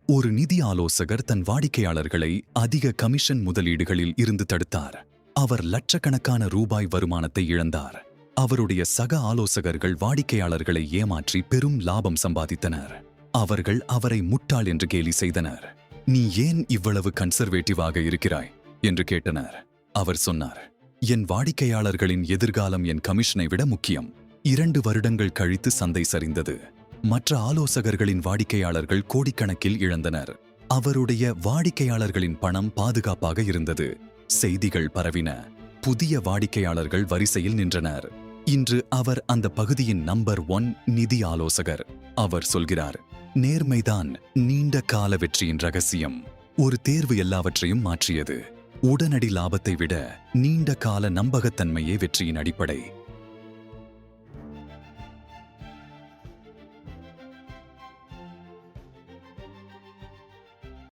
ஒரு நிதி ஆலோசகர் தன் வாடிக்கையாளர்களை அதிக கமிஷன் முதலீடுகளில் இருந்து தடுத்தார். அவர் லட்சக்கணக்கான ரூபாய் வருமானத்தை இழந்தார். அவருடைய சக ஆலோசகர்கள் வாடிக்கையாளர்களை ஏமாற்றி பெரும் லாபம் சம்பாதித்தனர். அவர்கள் அவரை முட்டாள் என்று கேலி செய்தனர். நீ ஏன் இவ்வளவு கன்சர்வேட்டிவாக இருக்கிறாய் என்று கேட்டனர். அவர் சொன்னார், என் வாடிக்கையாளர்களின் எதிர்காலம் என் கமிஷனை விட முக்கியம். 2 வருடங்கள் கழித்து சந்தை சரிந்தது. மற்ற ஆலோசகர்களின் வாடிக்கையாளர்கள் கோடிக்கணக்கில் இழந்தனர். அவருடைய வாடிக்கையாளர்களின் பணம் பாதுகாப்பாக இருந்தது. செய்திகள் பரவின. புதிய வாடிக்கையாளர்கள் வரிசையில் நின்றனர். இன்று அவர் அந்த பகுதியின் நம்பர் 1 நிதி ஆலோசகர். அவர் சொல்கிறார், நேர்மைதான் நீண்ட கால வெற்றியின் ரகசியம். ஒரு தேர்வு எல்லாவற்றையும் மாற்றியது. உடனடி லாபத்தை விட நீண்ட கால நம்பகத்தன்மையே வெற்றியின் அடிப்படை.